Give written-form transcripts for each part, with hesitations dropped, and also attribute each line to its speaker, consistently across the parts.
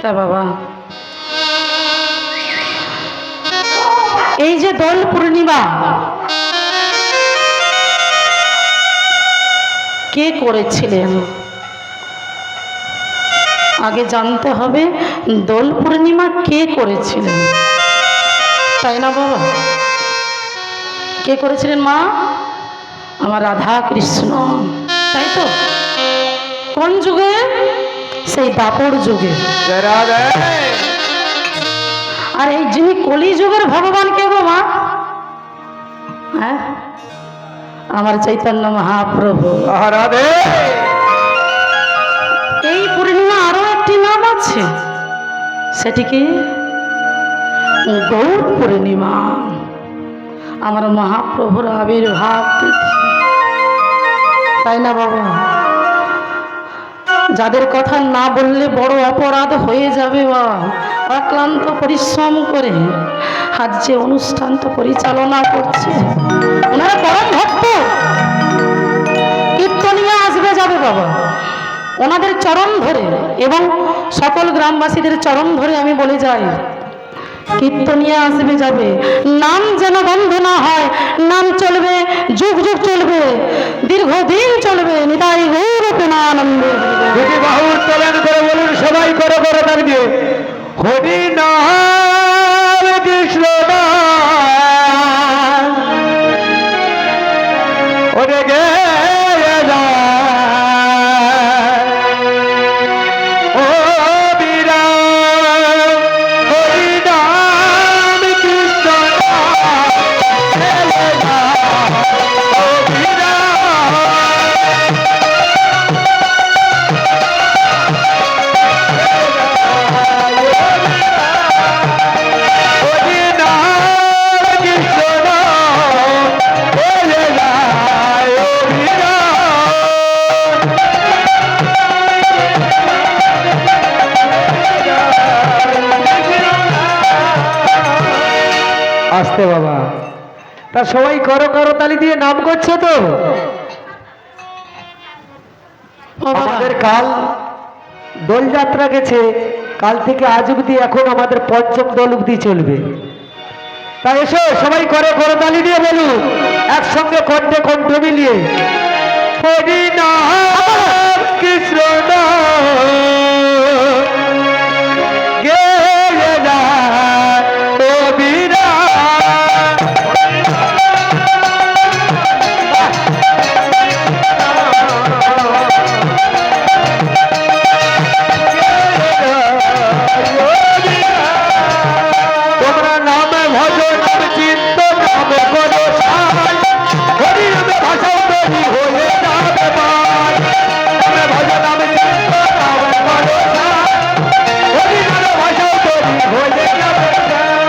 Speaker 1: তা বাবা, এই যে দোল পূর্ণিমা কে করেছিলেন? আগে জানতে হবে দোল পূর্ণিমা কে করেছিলেন, তাই না বাবা? কে করেছিলেন মা? আমার রাধা কৃষ্ণ, তাই তো? কোন যুগে? সেই দাপর যুগে। আর এই যিনি কলি যুগের ভগবান কে গো মা? হ্যাঁ, আমার চৈতন্য মহাপ্রভু। এই পূর্ণিমা আরো একটি নাম আছে, সেটি কি? গৌর পূর্ণিমা। আমার মহাপ্রভুর আবির্ভাব তিথি, তাই না বাবা? যাদের কথা না বললে বড় অপরাধ হয়ে যাবে বা অক্লান্ত পরিশ্রম করে আজ যে অনুষ্ঠানটা পরিচালনা করছে, ওনারা পরম ভক্ত, কীর্তনিয়া আসবে যাবে বাবা, ওনাদের চরণ ধরে এবং সকল গ্রামবাসীদের চরণ ধরে আমি বলে যাই, কীর্তনিয়া আসবে যাবে, নাম যেন বন্ধ না হয়, নাম চলবে, যুগ যুগ চলবে, দীর্ঘদিন চলবে। নিতাই গৌর প্রেমানন্দে।
Speaker 2: দুটি বাহু উত্তোলন করে বলুন সবাই, করে করে দাঁড়িয়ে হরি নাম কৃষ্ণ নাম ওরে গে ও বীরা হরি নাম কৃষ্ণ ও বীরা আসতে বাবা, তা সবাই করো করো তালি দিয়ে নাম করছে তো। আমাদের কাল দোলযাত্রা গেছে, কাল থেকে আজ অবধি এখন আমাদের পঞ্চম দোল অবধি চলবে। তাই এসো সবাই করে করো তালি দিয়ে বলুন একসঙ্গে কণ্ঠে কণ্ঠ মিলিয়ে হরি নাম কৃষ্ণ গে ও বীরা তোমরা নামে ভজ নাম চিন্ত নামে করো সাই হরি নামে ভাষা তৈরি হয়ে যাবে ভাই নামে ভজ নামে চিন্ত নামে করো সাই হরি নামে ভাষা তৈরি হয়ে যাবে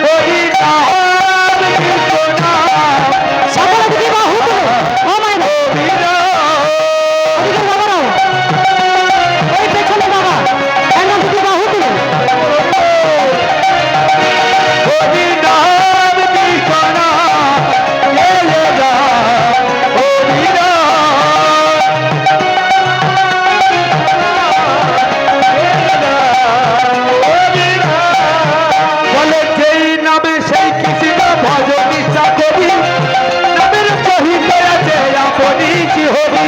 Speaker 2: হরি নাম কৃষ্ণ নাম
Speaker 1: সকল দিকে বাহু তুলে, ও মাইনা,
Speaker 2: বীরা
Speaker 1: ওদিকে বাবারা, ওই পেছনে বাবা, একদম দিকে বাহু তুলে।
Speaker 2: হরি নাম কৃষ্ণ নাম ও বীরা বলে যেই নামে সেই কৃষ্ণ ভজ নিষ্ঠা করি নামের সহিত আছে আপনি হরি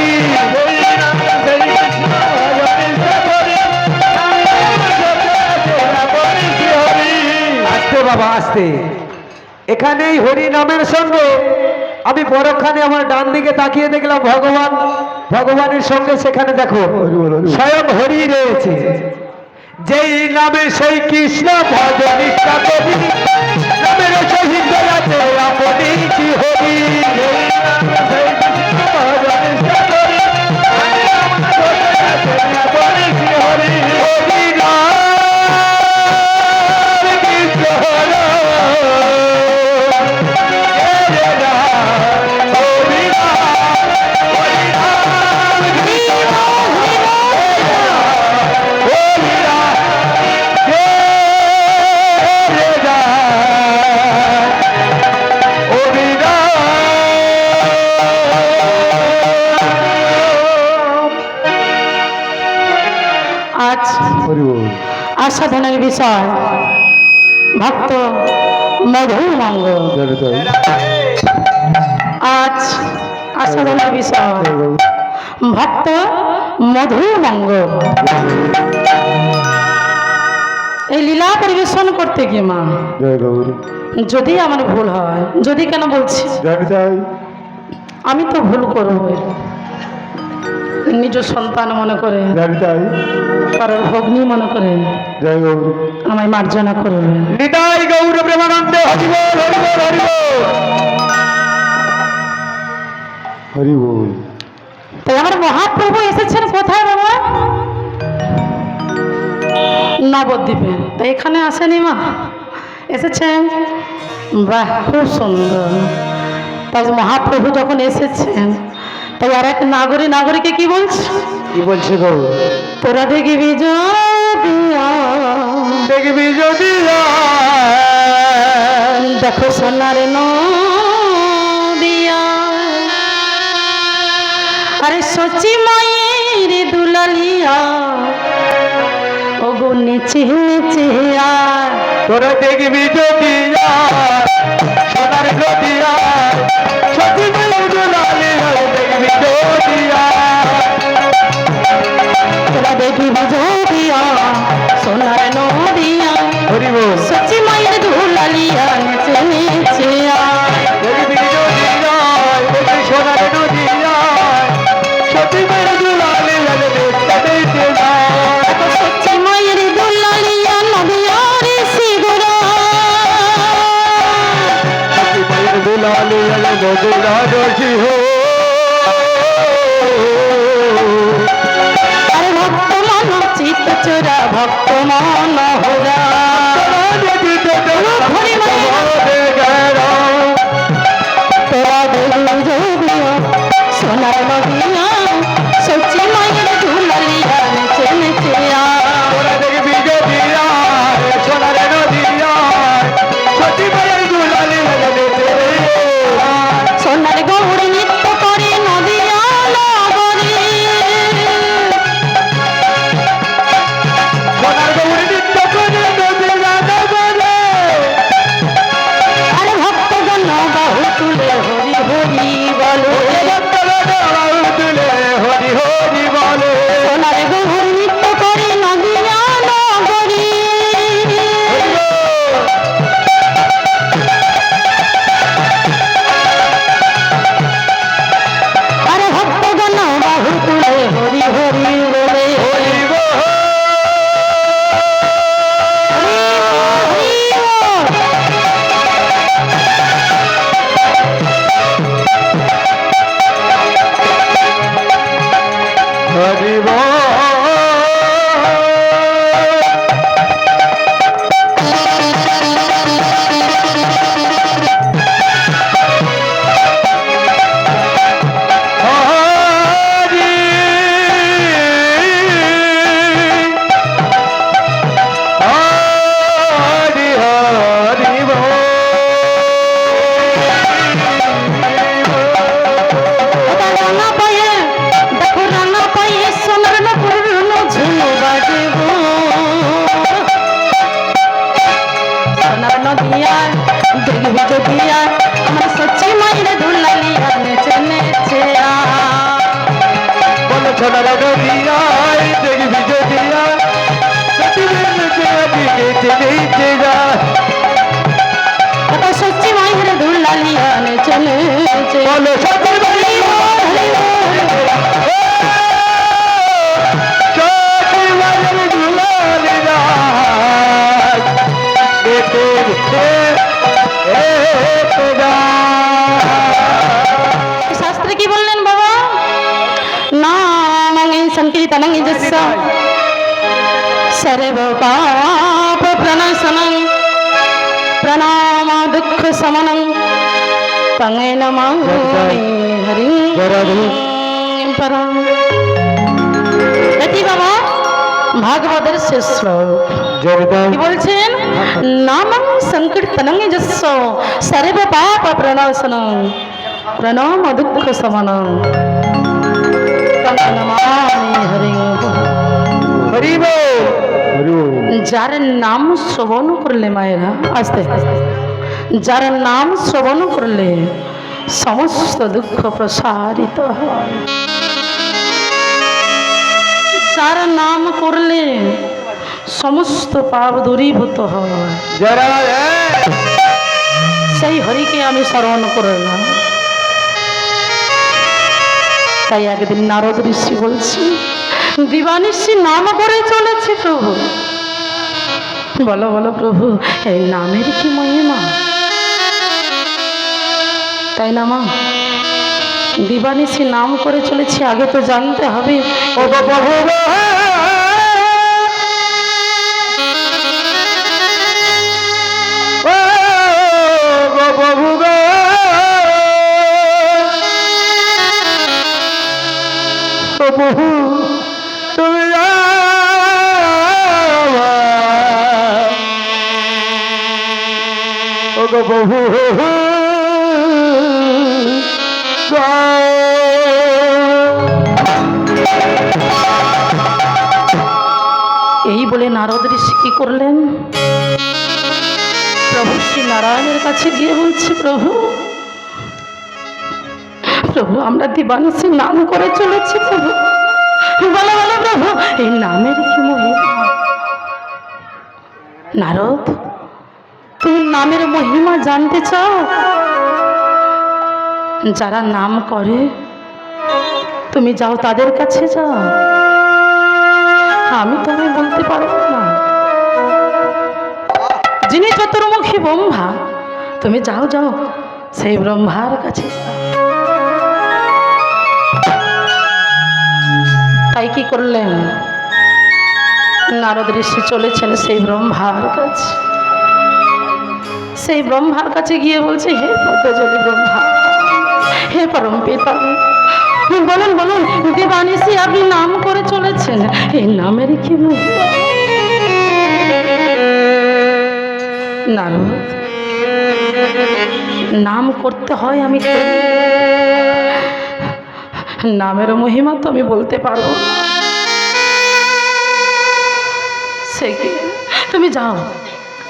Speaker 2: আসতে বাবা আসতে, এখানেই হরি নামের সঙ্গে আমি পরক্ষণে আমার ডান দিকে তাকিয়ে দেখলাম ভগবান, ভগবানের সঙ্গে সেখানে দেখো স্বয়ং হরি রয়েছে। যেই নামে সেই কৃষ্ণ ভজ নিষ্ঠা করি নামের সহিত আছে আপনি হরি হরি নাম কৃষ্ণ
Speaker 1: আস্বাদনের বিষয় ভক্ত মধুর মঙ্গল। আজ আস্বাদনের বিষয় ভক্ত মধুর মঙ্গল। এই লীলা পরিবেশন করতে গিয়ে মা যদি আমার ভুল হয়, যদি কেন বলছি আমি তো ভুল করবো, নিজ সন্তান মনে করে কারোর ভগ্নী মনে করে আমায় মার্জনা করবে।
Speaker 2: নিতাই গৌর প্রেমানন্দে হরি বল হরি বল হরি বল হরি বল।
Speaker 1: তাই আমার মহাপ্রভু এসেছেন কোথায় বাবা? নবদ্বীপে। তাই এখানে আসেনি মা, এসেছেন। বাহ, খুব সুন্দর। তাই মহাপ্রভু যখন এসেছেন তাই আর এক নাগরিকে কি বলছে?
Speaker 2: কি বলছে গো?
Speaker 1: তোরা দেখবি
Speaker 2: দেখবি যদি
Speaker 1: দেখো সোনার নদিয়া, আরে সচি মায়ের দুলালিয়া, ও গো নেচে নেচে আর
Speaker 2: তোরা দেখবি যদি সোনার নদিয়া, সত্যি দুলালি দেখবি যদিয়া,
Speaker 1: তোরা দেখবি যদিয়া সোনার নদিয়া,
Speaker 2: হরি বল।
Speaker 1: সচি মায়ের দুলালিয়া নেচে নেচে আর
Speaker 2: দেখবি যদিয়া দেখবি সোনার নদিয়া, সত্যি দুলালি দেখতে
Speaker 1: সচি মায়ের দুলালিয়া নদিয়ার সিগুরা,
Speaker 2: দুলালি মধুরা রসি হো।
Speaker 1: আরে ভক্ত মন চিত্ত চোরা ভক্ত মন হোরা, তোরা দেখবি যদিয়া সোনার নদিয়া, সচি মায়ের দুলালিয়া নেচে নেচে আর
Speaker 2: তোরা দেখবি যদিয়া সোনার নদিয়া, সত্যি দুলালি
Speaker 1: সোনার গৌরী নৃত্য করে নদিয়া নগরে,
Speaker 2: সোনার গৌরী নৃত্য করে নদিয়া নগরে,
Speaker 1: আরে ভক্তগণ বাহু তুলে হরি হরি বলো,
Speaker 2: তুলে হরি হরি বলে।
Speaker 1: সোনার গৌরী নৃত্য করে নদিয়া নগরে, আরে ভক্তগণ বাহু তুলে হরি হরি বলে,
Speaker 2: হরি বল।
Speaker 1: হরি বল।
Speaker 2: হরি বল। হরি হরি হরি বল।
Speaker 1: ওটা রানা পায়ে, দেখো রানা পায়ে সোনার না পূর্ণ ঝুলো বাজব, সোনার নদিয়া দেখবি যদিয়া আমার সচি মায়ের দুলালিয়া নেচে নেচে আর
Speaker 2: বলো সোনার নদিয়ায় দেখবি যদিয়া, সত্যি নেচে নেচে যা।
Speaker 1: ওটা সচি মায়ের দুলালিয়া নেচে নেচে
Speaker 2: বলো সত্যি
Speaker 1: শাস্ত্রে কি বললেন বাবা? নামে সংকীর্তনং যস্য সর্ব পাপ প্রণাশনং প্রণাম দুঃখ শমনং তং নমামি হরিং পরম। এটি বাবা ভাগবতের শেষ শ্লোক। কি বলছেন? নামং সংকীর্তনং যস্য সর্ব পাপ প্রণাশনং প্রণাম দুঃখ শমনং তং নমামি হরিং।
Speaker 2: হরি বল।
Speaker 1: যার নাম শ্রবণ করলে মায়েরা আস্তে যার নাম শ্রবণ করলে সমস্ত দুঃখ প্রসারিত হয়, যার নাম করলে সমস্ত পাপ দূরীভূত হয়,
Speaker 2: যারা
Speaker 1: সেই হরিকে আমি স্মরণ করলাম। তাই একদিন নারদ ঋষি বলছি, দিবানিশি নাম করে চলেছে প্রভু। বলো বলো প্রভু, এই নামের কি মহিমা, তাই না মা? দিবানিশি নাম করে চলেছি, আগে তো জানতে হবে।
Speaker 2: ও গো প্রভু গো, ও গো প্রভু গো, ও প্রভু তুমি ও গো প্রভু
Speaker 1: এই বলে নারদ ঋষি কি করলেন, প্রভু শ্রী নারায়ণের কাছে গিয়ে বলছে, প্রভু প্রভু আমরা দিবানিশি নাম করে চলেছি প্রভু। বলো বলো প্রভু, এই নামের কি মহিমা। নারদ, তুমি নামের মহিমা জানতে চাও? যারা নাম করে তুমি যাও তাদের কাছে যাও, আমি তুমি বলতে পারবো না। যিনি চতুর্মুখী ব্রহ্মা, তুমি যাও যাও সেই ব্রহ্মার কাছে যাও। তাই কি করলেন, নারদ ঋষি চলেছেন সেই ব্রহ্মার কাছে। সেই ব্রহ্মার কাছে গিয়ে বলছে, হে পদ্মজলি ব্রহ্মা, হে পরম পিতা, বলুন বলুন দিবানিশি আপনি নাম করে চলেছেন, এই নামের কি মহিমা। নারদ, নাম করতে হয়, আমি করি। নামের মহিমা তো আমি বলতে পারবো না। সে কি, তুমি যাও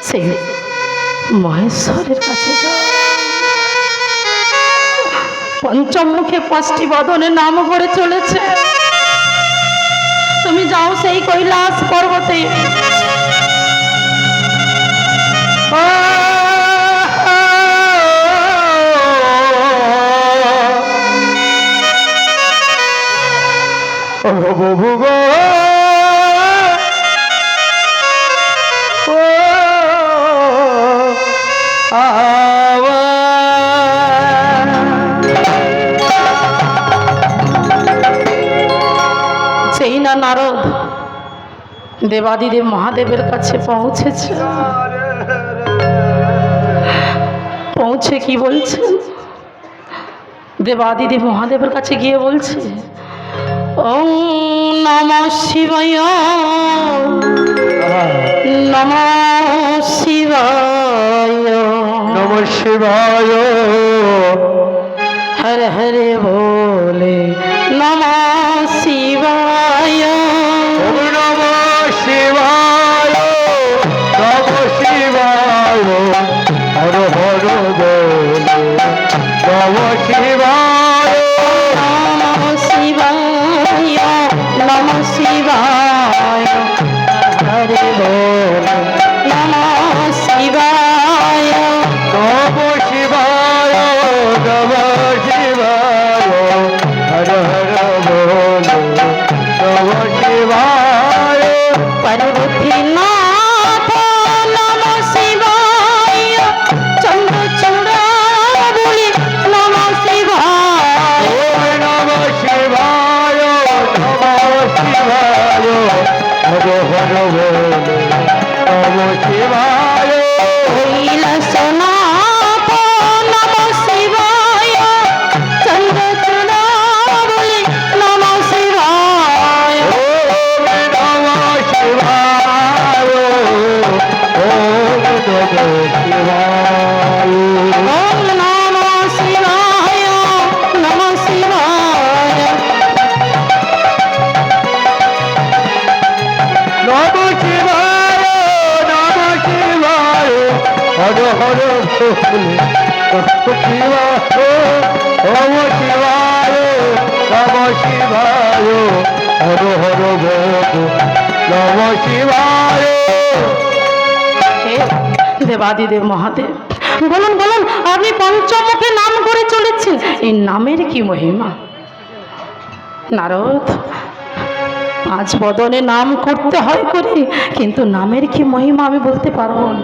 Speaker 1: সেই মহেশ্বরের কাছে যাও, পঞ্চমুখে পাঁচটি বদনে নাম করে চলেছে। তুমি যাও সেই কৈলাস পর্বতে,
Speaker 2: ও প্রভু গো, ও
Speaker 1: সেই না নারদ দেবাদিদেব মহাদেবের কাছে পৌঁছেছে। পৌঁছে কি বলছে, দেবাদিদেব মহাদেবের কাছে গিয়ে বলছে, ওম নমঃ শিবায়, নমঃ শিবায়,
Speaker 2: নমঃ শিবায়,
Speaker 1: হর হরে বলে নমঃ শিবায়,
Speaker 2: ওম নমঃ শিবায়, নমঃ শিবায়, হর হর বলে নমঃ শিবায়,
Speaker 1: নমঃ শিবায়, নমঃ শিবায়, হরে বলে নমঃ শিবায়,
Speaker 2: নমঃ শিবায়, নমঃ শিবায়, হর হর বলে নমঃ শিবায়,
Speaker 1: পার্বতীনাথ নমঃ শিবায়, চন্দ্রচূড়া বলি নমঃ শিবায়,
Speaker 2: ওম নমঃ শিবায়, নমঃ শিবায়, হর হর বলে নমঃ শিবায়,
Speaker 1: কৈলাসনাথ নমঃ শিবায়, চন্দ্রচূড়া বলি নমঃ শিবায়,
Speaker 2: ওম নমঃ শিবায়, হর বলে নম শিবায় নম শিবায় হর হর বল নম শিবায়।
Speaker 1: হে দেবাদিদেব মহাদেব, বলুন বলুন, আপনি পঞ্চমুখে নাম করে চলেছেন, এই নামের কি মহিমা? নারদ, পাঁচ বদনে নাম করতে হয় করি, কিন্তু নামের কি মহিমা আমি বলতে পারবো না।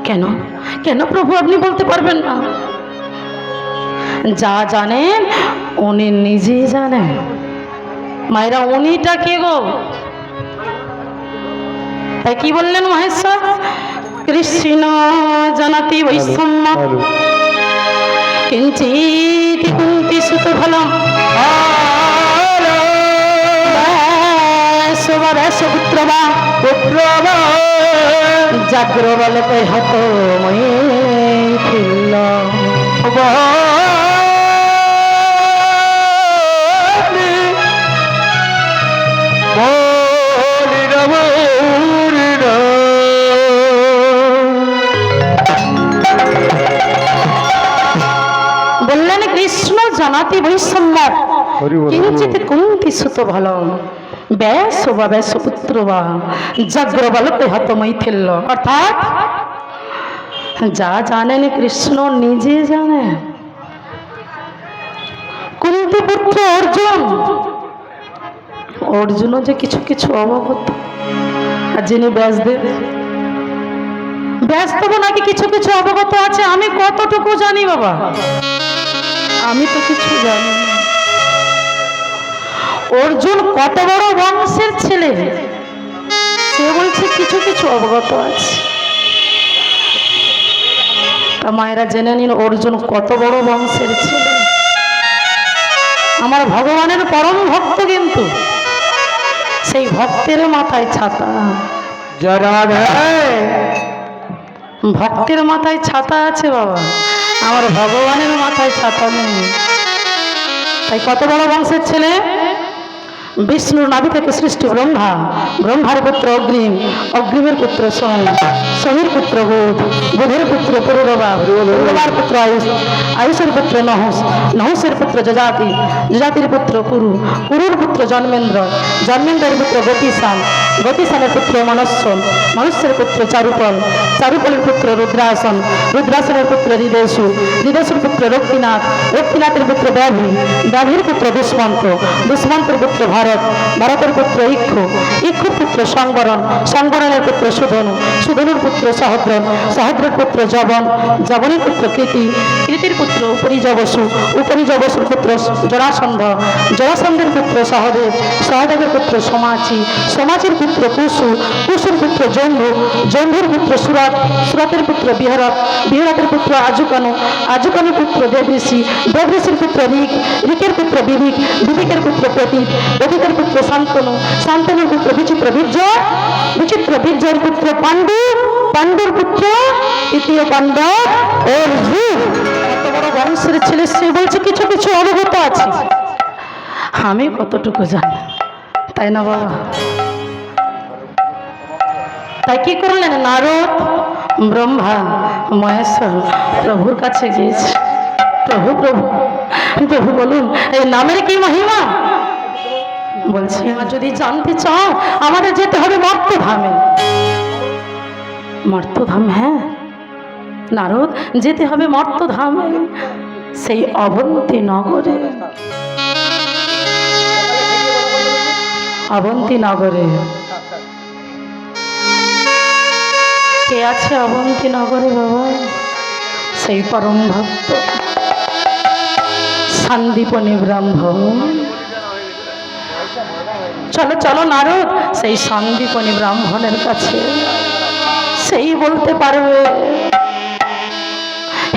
Speaker 1: কেন কেন প্রভু আপনি বলতে পারবেন না? যা জানেন উনি নিজেই জানেন। মায়েরা, উনিটা কে গো? তাই কি বললেন মহেশ্বর? কৃষ্ণ জানাতি বৈষম্য কিঞ্চিত কুন্তি সুত ফলম পুত্র বা জাগ্র বলে হত মৈথিল্য। বললেন কৃষ্ণ জানাতি বৈষম্য কিঞ্চিত কুন্তি সুত ফলম ব্যাস বা ব্যাস পুত্র বা জাগ্র বলতে হত মৈথিল্য। অর্থাৎ যা জানেন কৃষ্ণ নিজে জানেন। কুন্তি পুত্র অর্জুন, অর্জুনও যে কিছু কিছু অবগত, আর যিনি ব্যাসদেব, ব্যাসদেব নাকি কিছু কিছু অবগত আছে। আমি কতটুকু জানি বাবা? আমি তো কিছু জানি না। অর্জুন কত বড় বংশের ছেলে, সে বলছে কিছু কিছু অবগত আছে। তা মায়েরা জেনে নিন অর্জুন কত বড় বংশের ছেলে। আমার ভগবানের পরম ভক্ত, কিন্তু সেই ভক্তের মাথায় ছাতা। ভক্তের মাথায় ছাতা আছে বাবা, আমার ভগবানের মাথায় ছাতা নেই। তাই কত বড় বংশের ছেলে? বিষ্ণুর নাভি থেকে সৃষ্টি ব্রহ্মা, ব্রহ্মার পুত্র অগ্রিম, অগ্রিমের পুত্র সোম, সোমের পুত্র বুধ, বুধের পুত্র পুরুরবা, পুরুরবার পুত্র আয়ুষ, আয়ুষের পুত্র নহুষ, নহুষের পুত্র যজাতি, যজাতির পুত্র কুরু, কুরুর পুত্র জন্মেন্দ্র, জন্মেন্দ্রের পুত্র গতিশান, গতিশানের পুত্র মনুষ্য, মনুষ্যের পুত্র চারুপল, চারুপলের পুত্র রুদ্রাসন, রুদ্রাসনের পুত্র হৃদেশু, হৃদেশুর পুত্র রক্তিনাথ, রক্তিনাথের পুত্র ব্যাধি, ব্যাধির পুত্র দুষ্মন্ত, দুষ্মন্তের পুত্র ভারত, ভারতের পুত্র ইক্ষু, ইক্ষুর পুত্র সংবরণ, সংবরণের পুত্র সুধনু, সুধনুর পুত্র সহদ্রন, সহদ্রের পুত্র জবন, জবনের পুত্র কৃতি, কৃতির পুত্র উপরিজবসু, উপরিজবসুর পুত্র জরাসন্ধ, জরাসন্ধের পুত্র সহদেব, সহদেবের পুত্র সমাচি, সমাচির পুত্র কুশু, কুশুর পুত্র জম্বু, জম্বুর পুত্র সুরত, সুরতের পুত্র বিহরত, বিহরতের পুত্র আজুকানু, আজুকানুর পুত্র দেবঋষি, দেবঋষির পুত্র ঋক, ঋকের পুত্র বিবিক, বিবিকের পুত্র প্রতীক, প্রতীকের পুত্র শান্তনু, শান্তনুর পুত্র বিচিত্র বীর্য, বিচিত্র বীর্যের পুত্র পাণ্ডু, পাণ্ডুর পুত্র তৃতীয় পাণ্ডব অর্জুন। কত বড় বংশের ছেলে, সে বলছে কিছু কিছু অবগত আছে। আমি কতটুকু জানি, তাই না বাবা? তাই কি করলেন? নারদ, ব্রহ্মা, মহেশ্বর প্রভুর কাছে গিয়েছে। প্রভু প্রভু প্রভু বলুন এই নামের কি মহিমা? বলছি যদি জানতে চাও আমাদের যেতে হবে মর্তধামে। মর্তধাম? হ্যাঁ নারদ, যেতে হবে মর্তধামে, সেই অবন্তী নগরে। অবন্তী নগরে কে আছে? অবন্তী নগরে বাবা সেই পরম ভক্ত সন্দীপনী ব্রাহ্মণ। চলো চলো নারদ, সেই সন্দীপনী ব্রাহ্মণের কাছে, সেই বলতে পারবে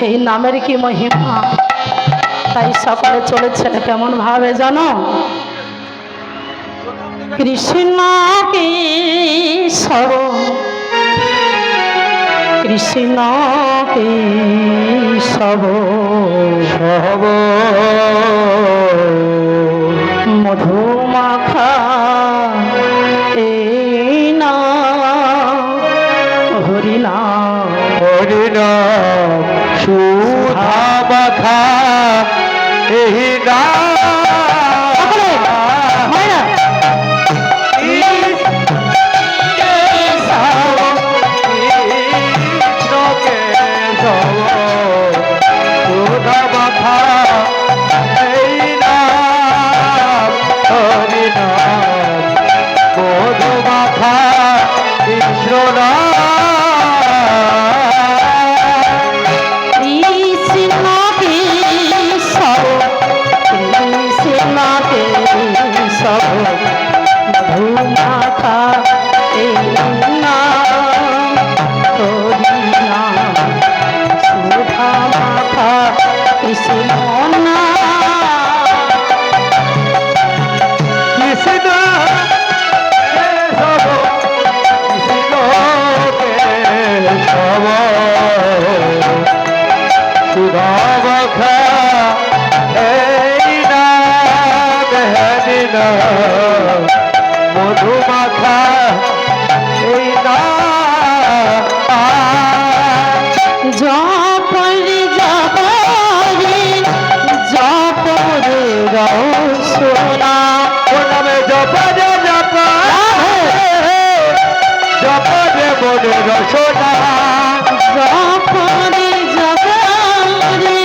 Speaker 1: এই নামের কি মহিমা। তাই সকালে চলেছে কেমন ভাবে জানো? কৃষ্ণ কেশব, কৃষ্ণ কেশব মধুমাখা এই না হরিনা
Speaker 2: হরি নাম সুধা মাখা এই
Speaker 1: সকলে, মায়েরা,
Speaker 2: সুধা মাখা এই নাম হরি নাম মধু মাখা কৃষ্ণ
Speaker 1: কৃষ্ণ কেশব, কৃষ্ণ কেশব, মধু মাখা এই নাম হরি নাম সুধা মাখা কৃষ্ণ নাম।
Speaker 2: কৃষ্ণ কেশব কৃষ্ণ কেশব সুধা মাখা এই নাম হরি নাম মধু মাখা এই নাম
Speaker 1: জপরে জপরে জপরে রসনা
Speaker 2: ও নামে জপরে জপরে জপরে মনে রসনা
Speaker 1: জপরে জপরে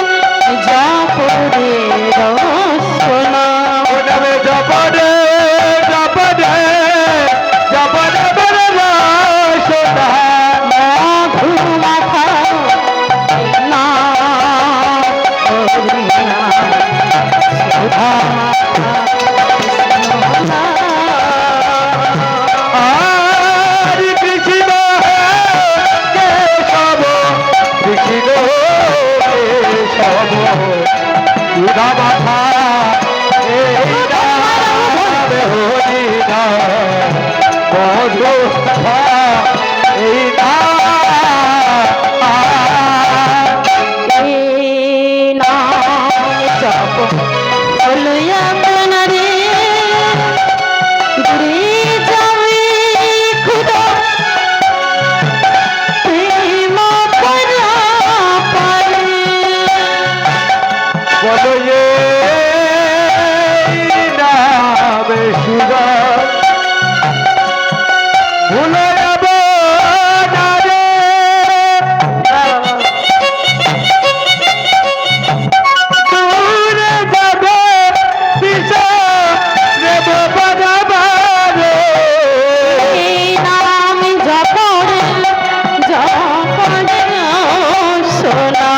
Speaker 1: জপরে রসনা
Speaker 2: ও নামে জপরে জপরে জপরে মনে রসনা
Speaker 1: মধু মাখা না হরি নাম সুধা মাখা
Speaker 2: হরি কৃষ্ণ কেশব কৃষ্ণ কেশব সুধা মাখা এই নাম হরি নাম মধু মাখা এই নাম
Speaker 1: এই নাম জপ হলো আপনারে দূরে যাবে খুদা প্রেম করা পারে
Speaker 2: বলে নাম সুধা ভুলে যাব না রে দূরে যাবে পিছনে বাজাবারে
Speaker 1: এই নাম জপরে জপরে সোনা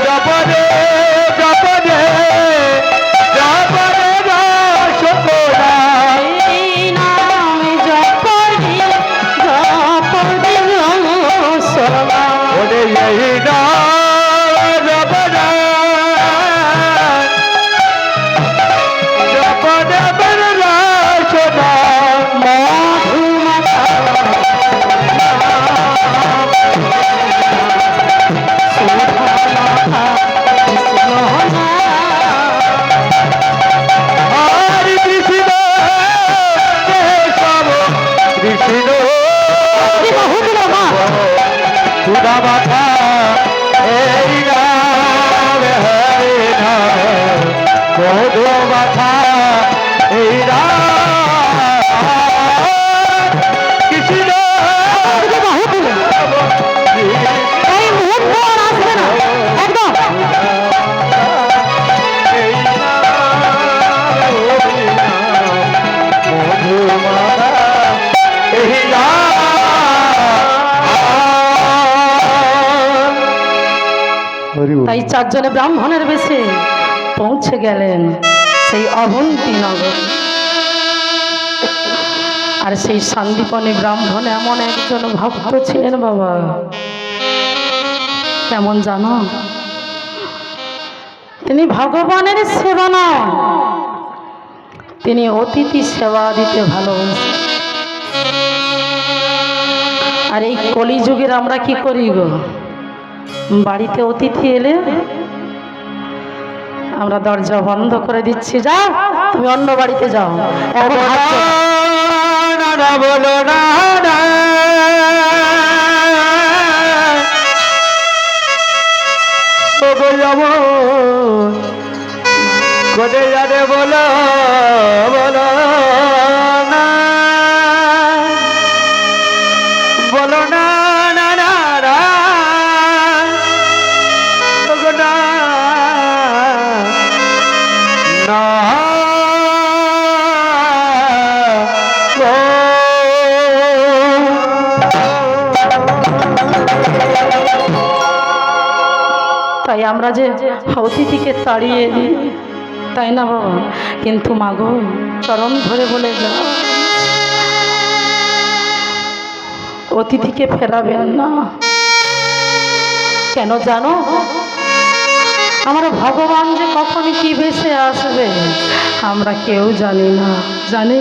Speaker 2: জপরে জপরে জপরে রসগোলা
Speaker 1: এই নাম জপরে জপরে সোনা
Speaker 2: ওরে এই নাম জপরে জপরে বরে রসগোলা
Speaker 1: মধু মাখা সুধা মাখা কৃষ্ণ
Speaker 2: হরি কৃষ্ণ কেশব কৃষ্ণ সুধা মাখা এই নাম হরি নাম মধু মাখা এই নাম কৃষ্ণ
Speaker 1: এই মুহূর্ত আর আসবে না একদম
Speaker 2: এই নাম হরি নাম মধু মাখা এই নাম
Speaker 1: তাই চারজনে ব্রাহ্মণের বেশে পৌঁছে গেলেন সেই অবন্তী নগর। আর সেই সন্দীপনী ব্রাহ্মণ এমন একজন ভক্ত ছিলেন বাবা, কেমন জানো, তিনি ভগবানের সেবা নয়, তিনি অতিথি সেবা দিতে ভালোবাসেন। আর এই কলিযুগের আমরা কি করি গো, বাড়িতে অতিথি এলে আমরা দরজা বন্ধ করে দিচ্ছি, যাও তুমি অন্য বাড়িতে যাও, এখন হাত তোলো।
Speaker 2: না বলো না বলো বলো না বলো না না না না ওগো না না গো।
Speaker 1: তাই আমরা যে অতিথিকে তাড়িয়ে দিই, তাই না বাবা? কিন্তু মাগো চরণ ধরে বলে যা, অতিথিকে ফেরাবেন না। কেন জানো? আমার ভগবান যে কখন কি ভেসে আসবে আমরা কেউ জানি না। জানি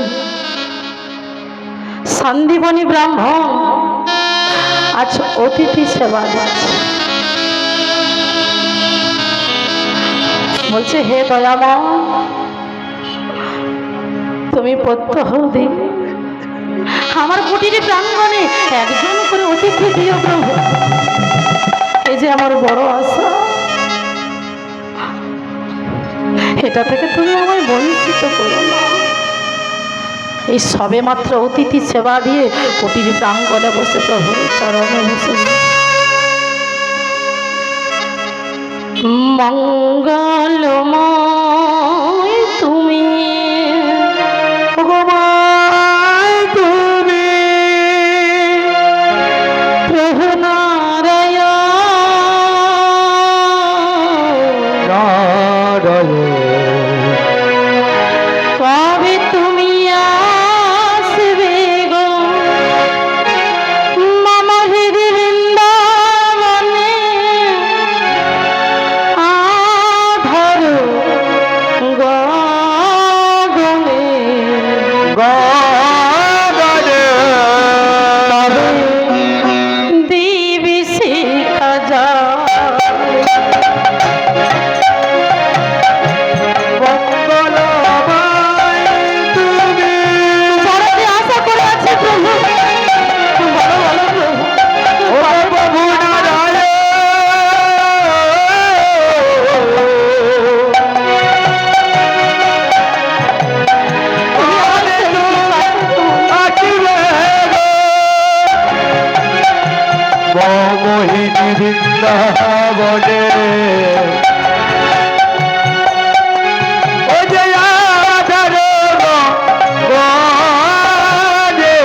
Speaker 1: সন্দীপনী ব্রাহ্মণ আজ অতিথি সেবা দিচ্ছে, বলছে হে দয়াময় তুমি প্রত্যহ দিন আমার কুটিরে প্রাঙ্গণে একজন করে অতিথি দিও প্রভু। এই যে আমার বড় আশা, এটা থেকে তুমি আমায় বঞ্চিত করো না। এই সবে মাত্র অতিথি সেবা দিয়ে কুটির প্রাঙ্গণে বসে প্রভু চরণে বসে মঙ্গলময় তুমি ভগবান তুমি প্রভু নারায়ণ কবে তুমি আসবে গো মামা হৃদি বৃন্দাবনে আধার গগনে
Speaker 2: গগনে
Speaker 1: তবে দিবি শিখা যায়
Speaker 2: মঙ্গলময় তুমি
Speaker 1: বড়তে আশা করে আছে প্রভু। বলো বলো প্রভু,
Speaker 2: ও প্রভু নারায়ণ মোহিনী বৃন্দাবনে ও যে আধার গগনে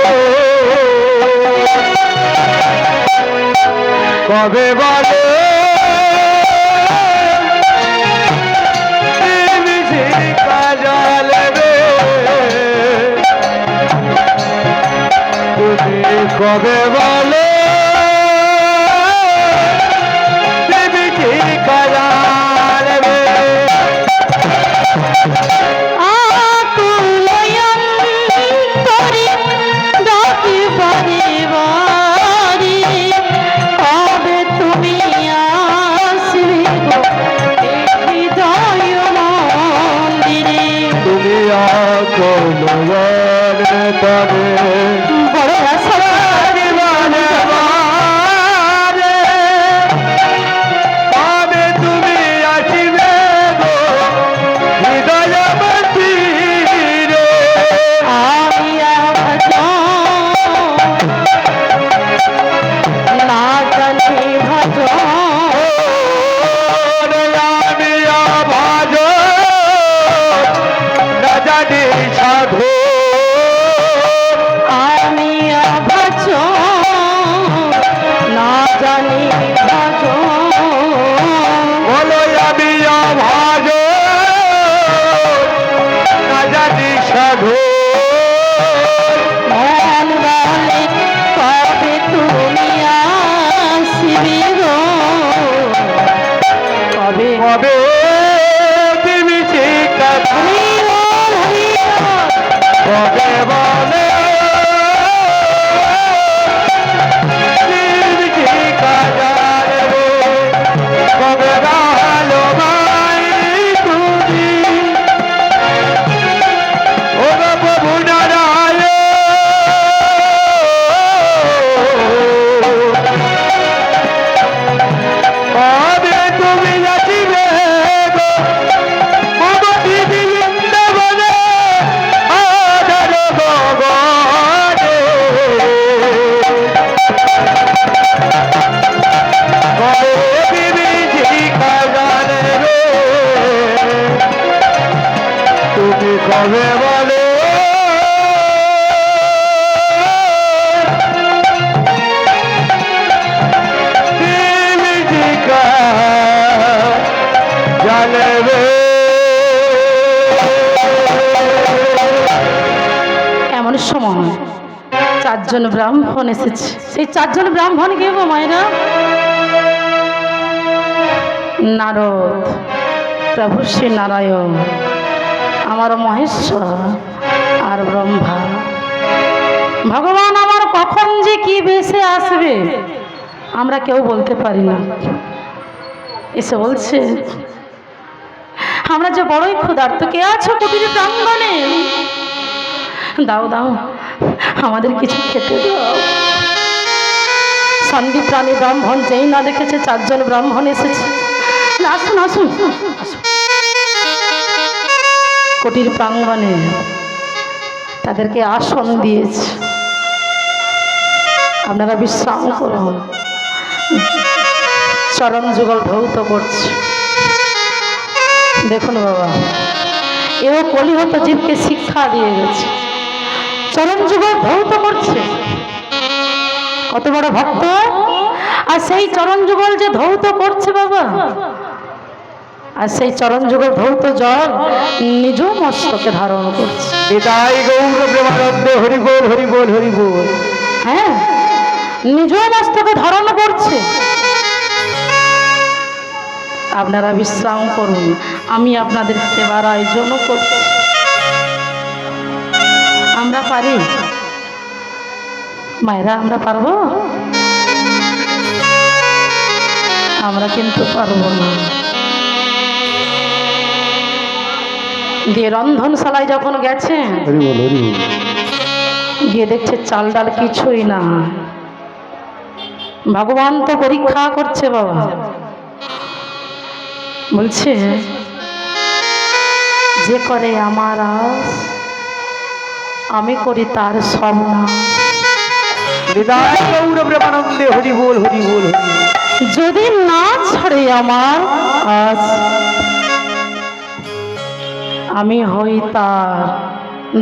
Speaker 2: কবে বলে কাজল রে তুমি কবে বলে কাজল রে
Speaker 1: আকুলয়ন্তরি ডাকি বারে বারে কবে তুমি আসবে গো এই হৃদয় মন্দিরে।
Speaker 2: তুমি আকলয়ন তবে
Speaker 1: বড় আশা
Speaker 2: জীবন গঙ্গা জলবে।
Speaker 1: এমন সময় চারজন ব্রাহ্মণ এসেছে। সেই চারজন ব্রাহ্মণ কে গো মায়েরা? নারদ, প্রভু শ্রী নারায়ণ, আমার মহেশ্বর আর ব্রহ্মা। ভগবান আমার কখন যে কি বেশে আসবে আমরা কেউ বলতে পারি না। এসে বলছে, আমরা যে বড়ই ক্ষুধার্ত, কে আছো কুটির প্রাঙ্গণে? দাও দাও, আমাদের কিছু খেতে দাও। সন্দীপ প্রাণী ব্রাহ্মণ যেই না দেখেছে চারজন ব্রাহ্মণ এসেছে, আসুন আসুন আসুন। কুটির প্রাঙ্গণে তাদেরকে আসন দিয়েছে, আপনারা বিশ্রাম করুন। চরণ যুগল ধৌত করছে। দেখুন বাবা, এও কলিহত জীবকে শিক্ষা দিয়ে গেছে। চরণ যুগল ধৌত করছে, কত বড় ভক্ত। আর সেই চরণ যুগল যে ধৌত করছে বাবা, আর সেই চরণ যুগল ধৌত জল নিজ মস্তকে ধারণ করছে।
Speaker 2: নিতাই গৌর প্রেমানন্দে হরি বল হরি বল হরি বল।
Speaker 1: হ্যাঁ, নিজ মস্তকে ধারণ করছে। আপনারা বিশ্রাম করুন, আমি আপনাদের সেবার আয়োজন করছি। আমরা পারি মায়েরা? আমরা পারবো? আমরা কিন্তু পারবো না। দিয়ে রন্ধনশালায় যখন গেছে,
Speaker 2: হরি বল হরি বল।
Speaker 1: গিয়ে দেখছে চাল ডাল কিছুই না। ভগবান তো পরীক্ষা করছে বাবা। বলছে, যে করে আমার আস আমি করি তার সব না।
Speaker 2: নিতাই গৌর প্রেমানন্দে হরি বল হরি বল হরি বল।
Speaker 1: যদি না ছাড়ে আমার আজ আমি হই তার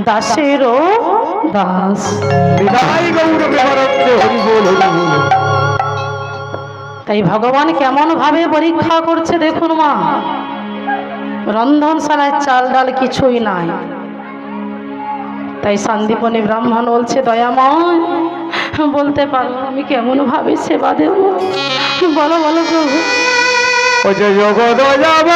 Speaker 1: দাসেরও দাস।
Speaker 2: নিতাই গৌর প্রেমানন্দে হরি বল হরি বল।
Speaker 1: তাই ভগবান কেমন ভাবে পরীক্ষা করছে দেখুন মা। রন্ধনশালায় চাল ডাল কিছুই নাই। তাই সন্দীপনী ব্রাহ্মণ বলছে, দয়াময় বলতে পারো আমি কেমন ভাবে সেবা দেব? বলো বলো প্রভু।
Speaker 2: ও যে জগৎ যাব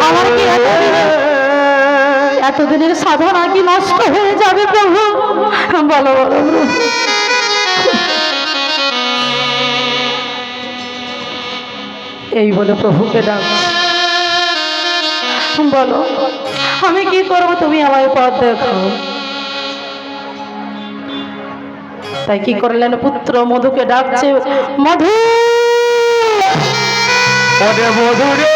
Speaker 1: আমার কি এতদিনের সাধনা কি নষ্ট হয়ে যাবে প্রভু? বলো বলো প্রভু। এই বলে প্রভুকে ডাক, বলো আমি কি করবো, তুমি আমায় পথ দেখাও। তাই কি করলেন, পুত্র মধুকে ডাকছে, মধু
Speaker 2: ওরে মধুরে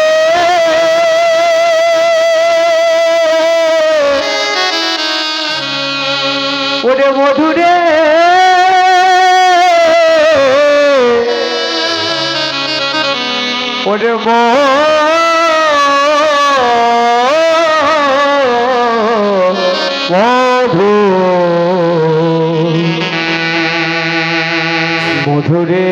Speaker 2: ওরে মধুরে ওরে মধু মধুরে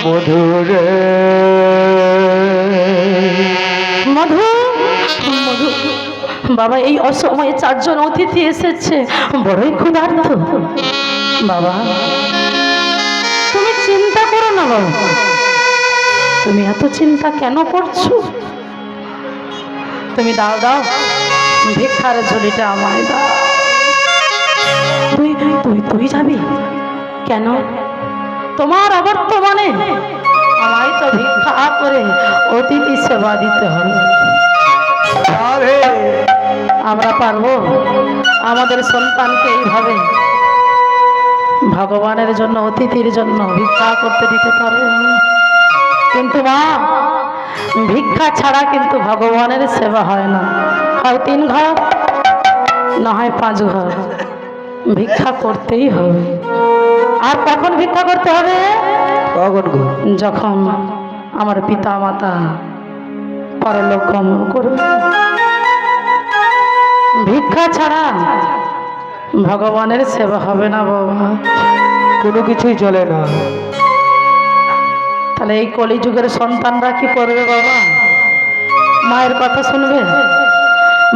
Speaker 2: মধুরে
Speaker 1: মধু মধু। বাবা এই অসময়ে চারজন অতিথি এসেছে, বড়ই ক্ষুধার্ত। বাবা তুমি চিন্তা করো না বাবা, তুমি এত চিন্তা কেন করছো? তুমি দাও দাও, ভিক্ষার ঝুলিটা আমায় দাও। তুই তুই তুই যাবি কেন? তোমার অবর্তমানে আমায় তো ভিক্ষা করে অতিথি সেবা দিতে হবে। আমরা পারবো আমাদের সন্তানকে এইভাবে ভগবানের জন্য, অতিথির জন্য ভিক্ষা করতে দিতে পারবো? কিন্তু মা, ভিক্ষা ছাড়া কিন্তু ভগবানের সেবা হয় না। হয় 3 ঘর, না হয় 5 ঘর, ভিক্ষা করতেই হবে। আর কখন ভিক্ষা করতে হবে?
Speaker 2: কখন গো?
Speaker 1: যখন আমার পিতা মাতা পরলোক গমন করবে। ভিক্ষা ছাড়া ভগবানের সেবা হবে না বাবা।
Speaker 2: কোনো কিছুই চলে না।
Speaker 1: তাহলে এই কলিযুগের সন্তানরা কি করবে বাবা? মায়ের কথা শুনবে?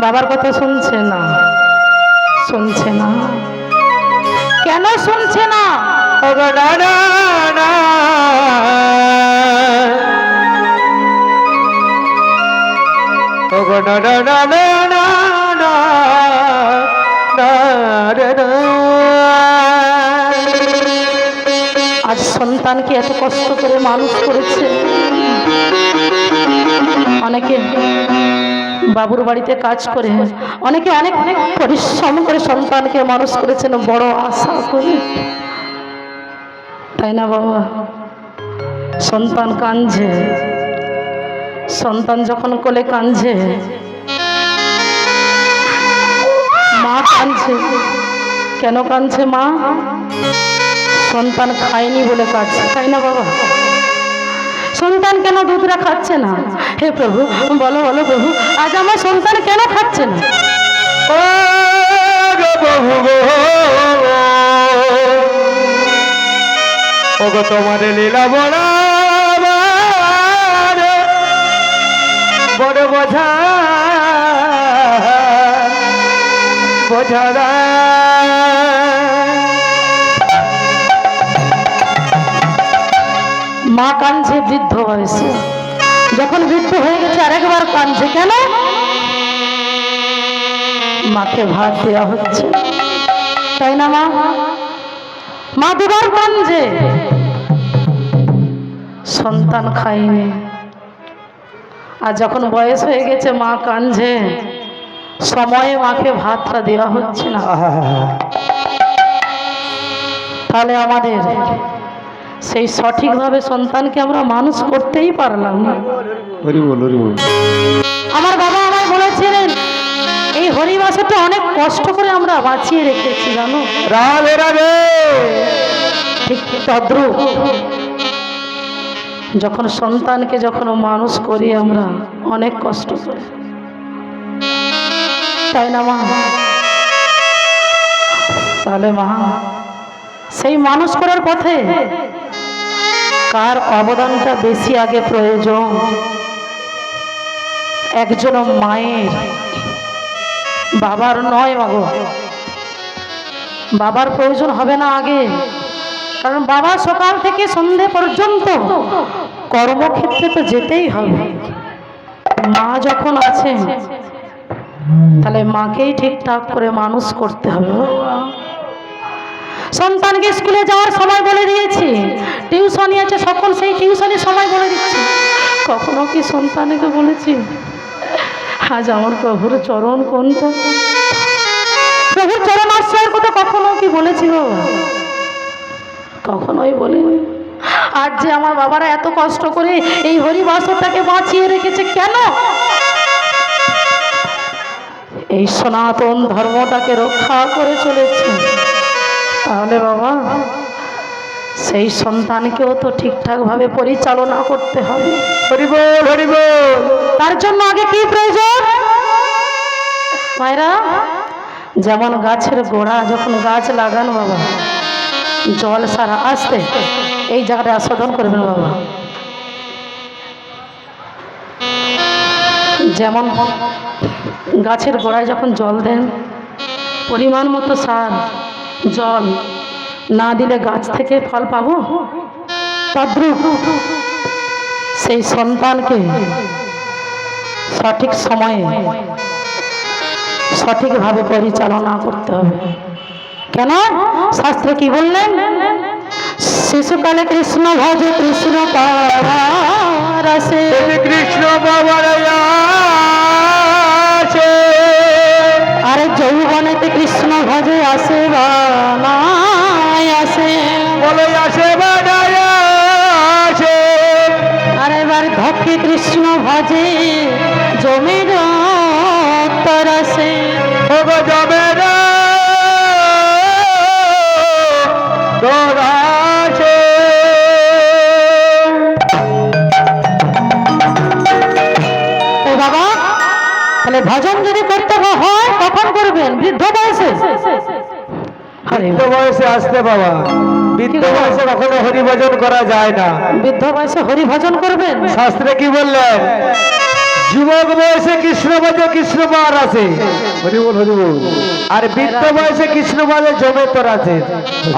Speaker 1: বাবার কথা শুনছে না, শুনছে না। কেন শুনছে না?
Speaker 2: ওগো না না না, ওগো না না না না না না, না রে না।
Speaker 1: আজ সন্তানকে এত কষ্ট করে মানুষ করেছে। অনেকে বাবুর বাড়িতে কাজ করে, অনেকে অনেক অনেক পরিশ্রম করে সন্তানকে মানুষ করেছেন বড় আশা করে, তাই না বাবা? সন্তান কাঁদছে, সন্তান যখন কোলে কাঁদছে, মা কাঁদছে। কেন কাঁদছে মা? সন্তান খায়নি বলে কাঁদছে, তাই না বাবা? সন্তান কেন দুধরা খাচ্ছে না? হে প্রভু, বলো বলো প্রভু, আজ আমার সন্তান কেন খাচ্ছে না?
Speaker 2: ও গো প্রভু গো, ওগো তোমার লীলা বড় বড় বোঝা বোঝা।
Speaker 1: মা কাঁদছে বৃদ্ধ বয়সে, যখন বৃদ্ধ হয়ে গেছে আরেকবার কাঁদছে। কেন? মাকে ভাত দেওয়া হচ্ছে, তাই না মা? মা দুবার কাঁদছে, সন্তান খায়নি। আর যখন বয়স হয়ে গেছে মা কাঁদছে, সময়ে মাকে ভাতটা দেওয়া হচ্ছে না। তাহলে আমাদের সেই সঠিকভাবে সন্তানকে আমরা মানুষ করতেই পারলাম না। আমার বাবা আমায় বলেছিলেন এই হরিবাসরটা অনেক কষ্ট করে আমরা বাঁচিয়ে রেখেছি, জানো?
Speaker 2: রাধে রাধে।
Speaker 1: ঠিক তদ্রূপ যখন সন্তানকে যখন মানুষ করি আমরা অনেক কষ্ট করে, তাই না মা? তাহলে মা সেই মানুষ করার পথে কার অবদানটা বেশি আগে প্রয়োজন? একজন মায়ের, বাবার নয় মাগো। বাবার প্রয়োজন হবে না আগে, কারণ বাবা সকাল থেকে সন্ধে পর্যন্ত কর্মক্ষেত্রে তো যেতেই হবে। মা যখন আছে তাহলে মাকেই ঠিকঠাক করে মানুষ করতে হবে। সন্তানকে স্কুলে যাওয়ার সময় বলে দিয়েছি, টিউশনি আছে সকল সেই টিউশনের সময় বলে দিচ্ছি। কখনো কি সন্তানকে বলেছি আজ আমার প্রভুর চরণ কোনটা? প্রভুর চরণ আশ্রয়ের কথা কখনো কি বলেছি বাবা? কখনোই বলিনি। আজ যে আমার বাবারা এত কষ্ট করে এই হরিবাসরটাকে বাঁচিয়ে রেখেছে, কেন? এই সনাতন ধর্মটাকে রক্ষা করে চলেছে। তাহলে বাবা সেই সন্তানকেও তো ঠিকঠাক ভাবে পরিচালনা করতে হবে।
Speaker 2: হরি বল হরি বল।
Speaker 1: তার জন্য আগে কি প্রয়োজন মায়েরা? যেমন গাছের গোড়া যখন গাছ লাগানো বাবা, জল সারা আসতে এই জায়গাটা আস্বাদন করবেন বাবা। যেমন গাছের গোড়ায় যখন জল দেন, পরিমাণ মতো সার জল না দিলে গাছ থেকে ফল পাবো? তদ্রূপ সেই সন্তানকে সঠিক সময়ে সঠিকভাবে পরিচালনা করতে হবে। কেন? শাস্ত্রে কি বললেন? শিশুকালে কৃষ্ণ ভজ কৃষ্ণ পারাসে,
Speaker 2: কৃষ্ণ বাবার
Speaker 1: আরে যৌবনেতে কৃষ্ণ ভজে আসে বানায় আসে,
Speaker 2: বলে আসে বানায় আসে।
Speaker 1: আর এবার ভক্তি কৃষ্ণ ভজে জমির তরসে,
Speaker 2: জমের তোরা
Speaker 1: ভজন যদি করতে হয় কখন করবেন? বৃদ্ধ বয়সে? আরে
Speaker 2: বৃদ্ধ বয়সে আসতে বাবা, বৃদ্ধ বয়সে কখনো হরি ভজন করা যায় না।
Speaker 1: বৃদ্ধ বয়সে হরি ভজন করবেন?
Speaker 2: শাস্ত্রে কি বললেন? যুবক বয়সে কৃষ্ণ ভজে কৃষ্ণ পার আছে, হরি বল হরি বল। আর বৃদ্ধ বয়সে কৃষ্ণ বাজে জমে তোর আছে,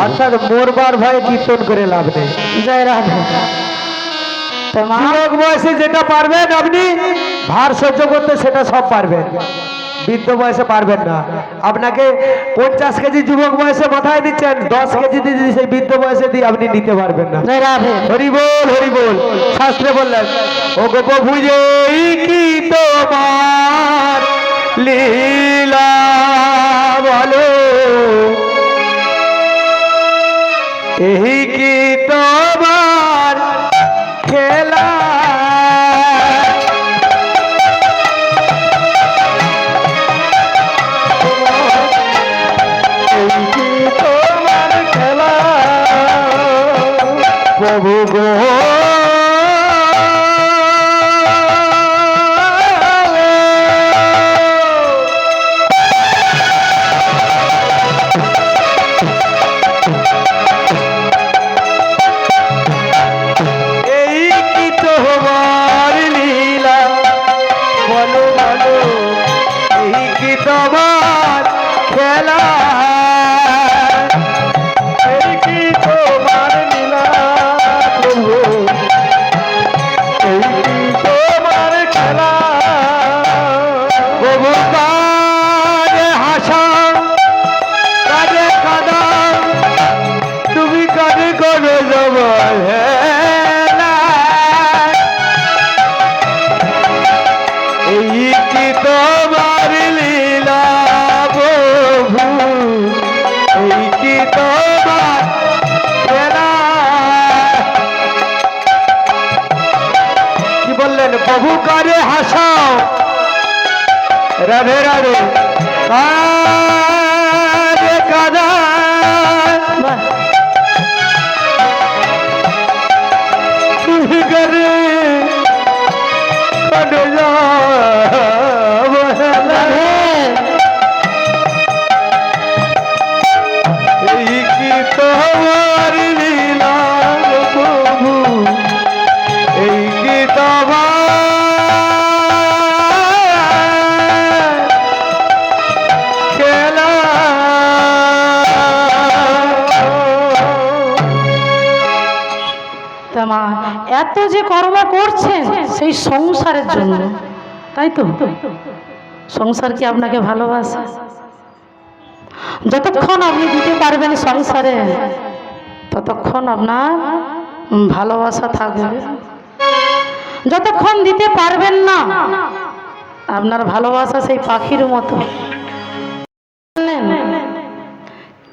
Speaker 2: অর্থাৎ মোরবার ভয়ে কীর্তন করে লাভ নেই।
Speaker 1: জয় রাধে। তো মা,
Speaker 2: যুবক বয়সে যেটা পারবেন আপনি ভার সহ্য করতে, সেটা সব পারবেন। বৃদ্ধ বয়সে পারবেন না। আপনাকে 50 কেজি যুবক বয়সে মাথায় দিচ্ছেন, 10 কেজি যদি সেই বৃদ্ধ বয়সে দিয়ে আপনি নিতে পারবেন না।
Speaker 1: জয় রাধে।
Speaker 2: হরি বল হরি বল। শাস্ত্রে বললেন, ও গো প্রভু যে কি তোমার লীলা বলো, এই কি তোমার খেলা, এই কি তোমার খেলা প্রভু গো। এই কি তোমার লীলা বলো বলো, এই কি তোমার খেলা, এই কি তোমার লীলা প্রভু, এই কি তোমার খেলা। প্রভু কাজে হাসা কাজে কাদা, তুমি কাজে করো জবাই হেলা, এই কি তোমার লীলা প্রভু, এই কি তোমার খেলা। কি বললেন? প্রভু কারে হাসাও, রাধে রাধে, কারে কাদা,
Speaker 1: বাহ,
Speaker 2: তুমি করে কাটে যাও হেলা।
Speaker 1: রাধে।
Speaker 2: এই কি তোমার লীলা প্রভু, এই কি তোমার খেলা।
Speaker 1: তা মা, এত যে কর্ম করছেন সেই সংসারের জন্য, তাই তো? সংসার কি আপনাকে ভালোবাসে? যতক্ষণ আপনি দিতে পারবেন সংসারে, ততক্ষণ আপনার ভালোবাসা থাকবে। যতক্ষণ দিতে পারবেন না, আপনার ভালোবাসা সেই পাখির মতো।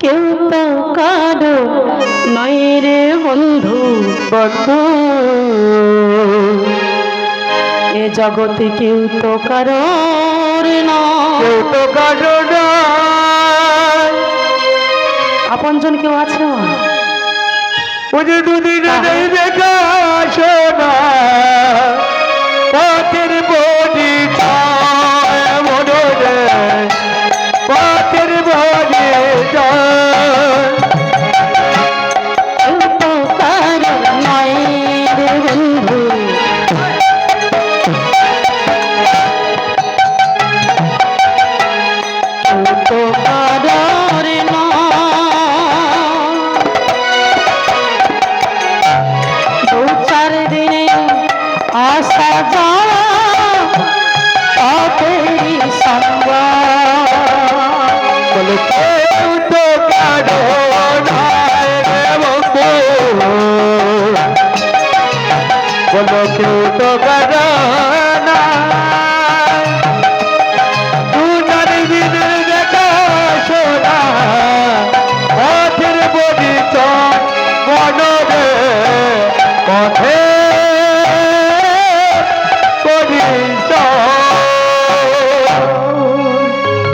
Speaker 1: কেউ তো কারো নয় রে বন্ধু,
Speaker 2: বন্ধু
Speaker 1: এ জগতে কেউ তো কারোর নয়।
Speaker 2: কেউ তো কারো নয়,
Speaker 1: আপনজন কেউ আছে মা?
Speaker 2: ওই যে দুদিন নেই দেখা শোনা, পথের বডি মনে পথের বডি
Speaker 1: কেউ তো কারো নয় রে বন্ধু, কেউ তো কারোর নয়। দু চার দিনে আসা যাওয়া পথেরই সংবাদ।
Speaker 2: বলে কেউ তো কারো নয় রে বন্ধু, বলো কেউ তো কারো নয়, দু চার দিনের দেখা শোনা, পথের বডি মনে পথে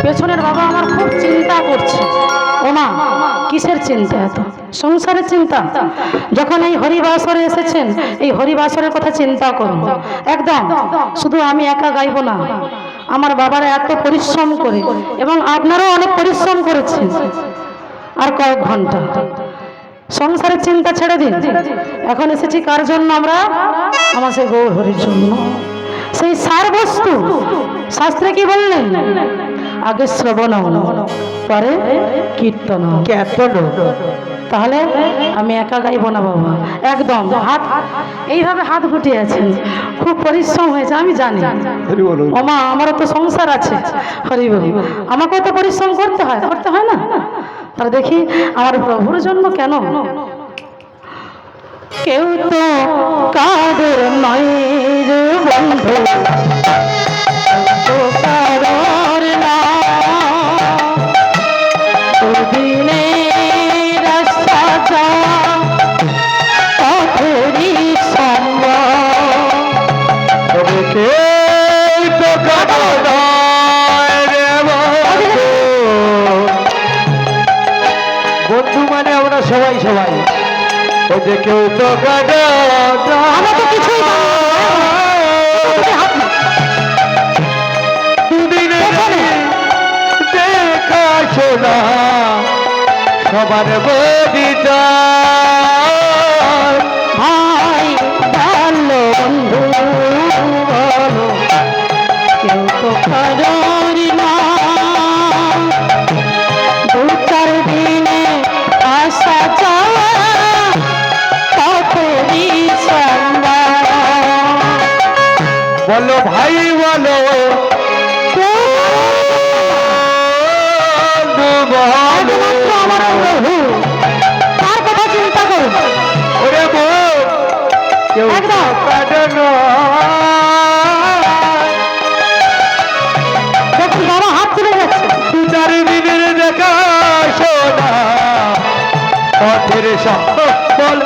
Speaker 1: পেছনের বাবা আমার খুব চিন্তা করছে। ও মা, কিসের চিন্তা? এত সংসারের চিন্তা? যখন এই হরিবাসরে এসেছেন, এই হরিবাসরের কথা চিন্তা করুন। একদম শুধু আমি একা গাইব না, আমার বাবারা এত পরিশ্রম করে, এবং আপনারাও অনেক পরিশ্রম করেছেন। আর কয়েক ঘন্টা সংসারের চিন্তা ছেড়ে দিন। এখন এসেছি কার জন্য আমরা? আমার সেই গৌর হরির জন্য। সেই সার বস্তু শাস্ত্রে কি বললেন? আগে শ্রবণ, পরে কীর্তন। তাহলে আমি একা গাইব না বাবা, একদম হাত এইভাবে হাত গুটিয়ে আছেন, খুব পরিশ্রম হয়েছে আমি জানি। ওমা আমারও তো সংসার আছে, হরি বল, আমাকেও তো পরিশ্রম করতে হয় না? তাহলে দেখি আমার প্রভুর জন্য কেন কেউ তো কাদের নয় রে বন্ধু, তো কারোর না দুদিনে রাস্তা যা পথেরই
Speaker 2: বন্ধু মানে আমরা সবাই সবাই, ওই যে কেউ তো
Speaker 1: আমরা তো কিছুই
Speaker 2: দুদিনে দেখাশোনা সবার বদিতা
Speaker 1: ভাই ভালো বন্ধু বলো, কেউ তো কারোর না দু চার দিনে আসা যাওয়া পথেরই সংবাদ।
Speaker 2: বলো ভাই বলো
Speaker 1: একমাত্র আমার প্রভু, তার কথা চিন্তা করুন।
Speaker 2: ওরে বোন কেউ
Speaker 1: একদম।
Speaker 2: কাটানো
Speaker 1: দেখুন বাবা হাত তুলে যাচ্ছে।
Speaker 2: দু চার দিনের দেখা শোনা পথের সম্বল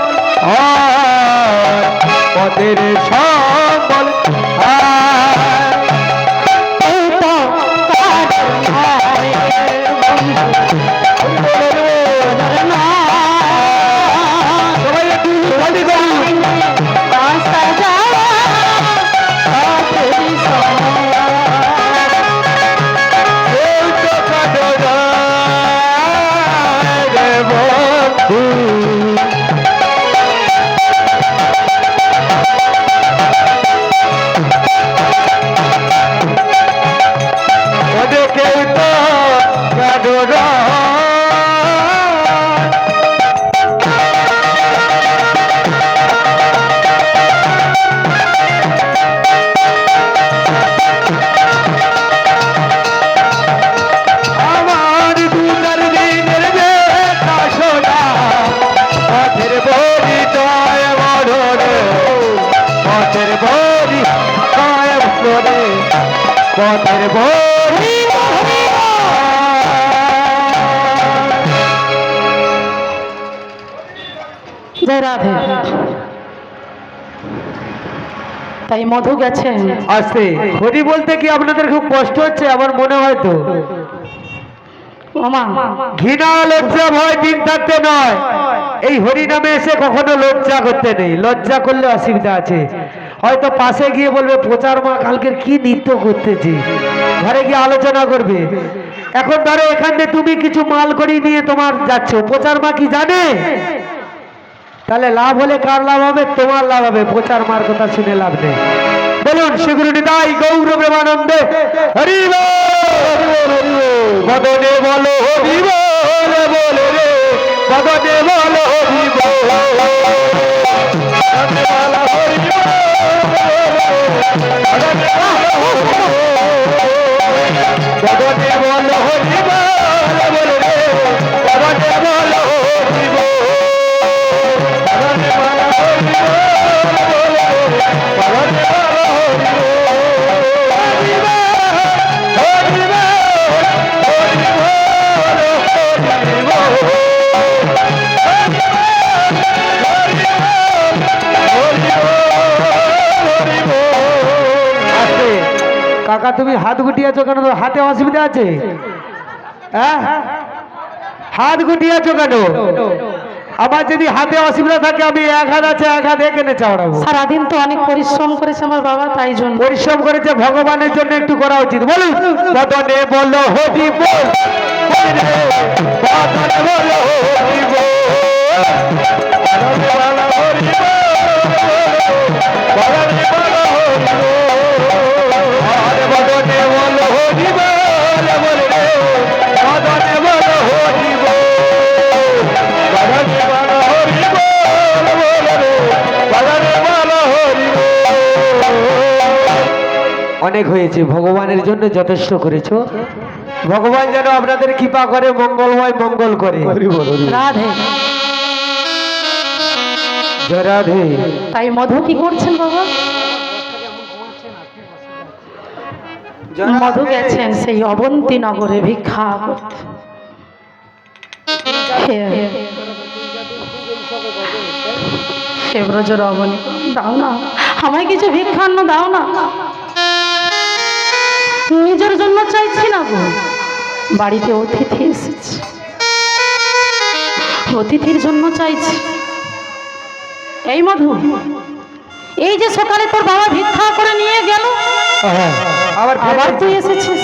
Speaker 2: পথের সম্বল
Speaker 1: এই তো কারোর না
Speaker 2: সবাই একটু বলি করুন
Speaker 1: আসা যাওয়া পথেরই সংবাদ।
Speaker 2: এই তো কাটানো রে বন্ধু ওদের কেউ তো কাটানো আমার দুটার দিনের দেখা শোনা পথের বড়ি জয় মরণে পথের বড়ি জয় মরণে পথের বড়ি
Speaker 1: জয় রাধে। তাই মধু গেছেন।
Speaker 2: আসতে হরি বলতে কি আপনাদের খুব কষ্ট হচ্ছে আমার মনে হয় তো
Speaker 1: ওমা
Speaker 2: ঘৃণা লজ্জা ভয় দিন থাকতে নয়, এই হরি নামে এসে কখনো লজ্জা করতে নেই। লজ্জা করলে অসুবিধা আছে, হয়তো পাশে গিয়ে বলবে প্রচার মা কালকের কি নৃত্য করতেছি, ঘরে গিয়ে আলোচনা করবে। এখন ধরো এখান থেকে তুমি কিছু মাল করি নিয়ে তোমার যাচ্ছ, প্রচার মা কি জানে? তাহলে লাভ হলে কার লাভ হবে? তোমার লাভ হবে, প্রচার মার কথা শুনে লাভ নেই। বলুন শ্রীগুরু নিতাই গৌর প্রেমানন্দে হরি বদনে বলো হরি বল বলে রে বদনে বলো হরি বদনে বলো হরি বল বলে রে বদনে বলো হরি কাকা তুমি হাত গুটিয়েছো কেন? তোর হাতে অসুবিধা আছে? হ্যাঁ হাত গুটিয়েছো কেন? আমার যদি হাতে অসুবিধা থাকে আমি এক হাত আছে এক হাত এখানে চাওড়াবো।
Speaker 1: সারাদিন তো অনেক পরিশ্রম করেছে আমার বাবা, তাই জন্য।
Speaker 2: পরিশ্রম করেছে ভগবানের জন্য একটু করা উচিত। বলুন বদনে বলো হরি বল, বদনে বলো হরি বল, বদনে বলো হরি বল, বদনে বলো হরি বল, আরে বদনে বলো হরি বল, বলে রে বদনে বলো হরি বল, বদনে বলো হরি বল, বলে রে বদনে বলো হরি বল। অনেক হয়েছে, ভগবানের জন্য যথেষ্ট করেছো। ভগবান যেন আপনাদের কৃপা করে, মঙ্গলময় মঙ্গল করে।
Speaker 1: রাধে।
Speaker 2: জয় রাধে।
Speaker 1: তাই মধু কি করছেন বাবা? মধু গেছেন সেই অবন্তী নগরে ভিক্ষা করতে। হে ব্রজ রমণী, দাও না আমায় কিছু ভিক্ষান্ন দাও না। নিজের জন্য চাইছি না গো, বাড়িতে অতিথি এসেছে, অতিথির জন্য চাইছি। এই মধু, এই যে সকালে তোর বাবা ভিক্ষা করে নিয়ে গেল, আবার তুই এসেছিস।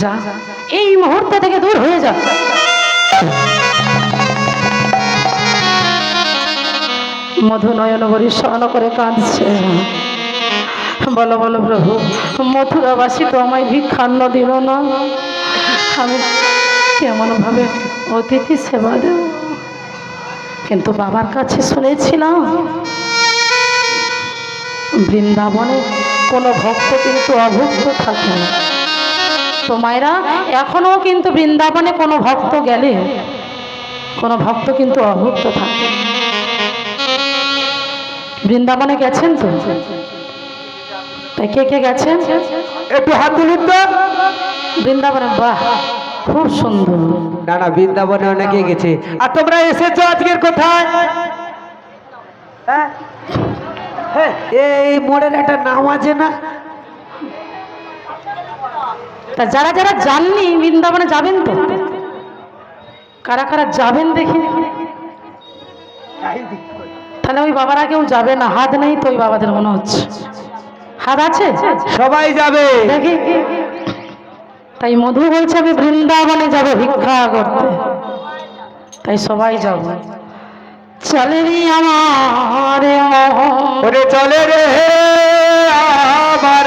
Speaker 1: যা, এই মুহূর্ত থেকে দূর হয়ে যা। মধু নয়ন বরিশন করে কাঁদছে। বলো বলো প্রভু, মথুরাবাসী তো আমায় ভিক্ষান্ন দিল না, আমি কেমন ভাবে অতিথি সেবা দেব? কিন্তু বাবার কাছে শুনেছিলাম বৃন্দাবনে কোনো ভক্ত কিন্তু অভুক্ত থাকে না। তো মায়েরা, এখনো কিন্তু বৃন্দাবনে কোনো ভক্ত গেলে কোনো ভক্ত কিন্তু অভুক্ত থাকে। বৃন্দাবনে গেছেন তো? তাই কে কে গেছেন
Speaker 2: একটু হাত তুলুন তো।
Speaker 1: বৃন্দাবনে? বাহ, খুব সুন্দর।
Speaker 2: না না, বৃন্দাবনে অনেকে গেছে। আর তোমরা এসেছো আজকের কোথায়? হ্যাঁ, এই মোড়ের একটা নাম আছে না?
Speaker 1: তা যারা যারা যাননি বৃন্দাবনে যাবেন তো? কারা কারা যাবেন দেখি? তাহলে ওই বাবারা কেউ যাবে না, হাত নেই তো ওই বাবাদের মনে হচ্ছে। হাত আছে?
Speaker 2: সবাই যাবে
Speaker 1: দেখি। তাই মধু বলছে আমি বৃন্দাবনে যাবো ভিক্ষা করতে, তাই সবাই যাব। চলে রে আমার
Speaker 2: ওরে চলে রে আমার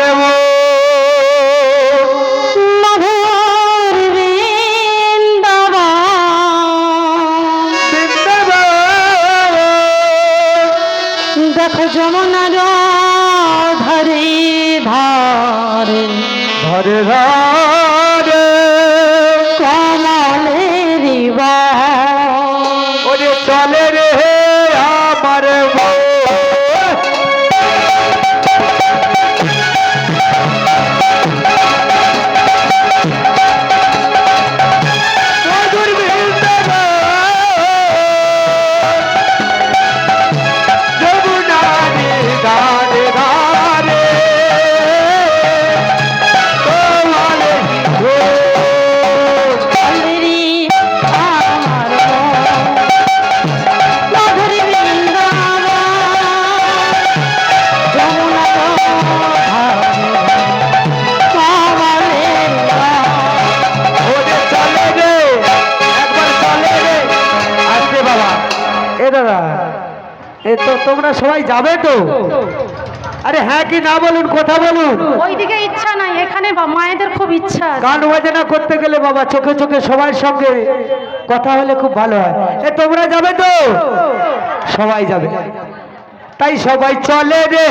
Speaker 1: মধুর বৃন্দাবন। দেখো যমুনার ধারে ধারে
Speaker 2: ধরে ধরে
Speaker 1: কমলের
Speaker 2: ওরে চলে রে আমার তো তোমরা সবাই যাবে তো? আরে হ্যাঁ কি না বলুন, কথা বলুন।
Speaker 1: ওইদিকে ইচ্ছা নাই, এখানে মায়েদের খুব ইচ্ছা আছে।
Speaker 2: গান বাজনা করতে গেলে বাবা চোখে চোখে সবার সঙ্গে কথা হলে খুব ভালো হয়। তোমরা যাবে তো? সবাই যাবে, তাই সবাই চলে রে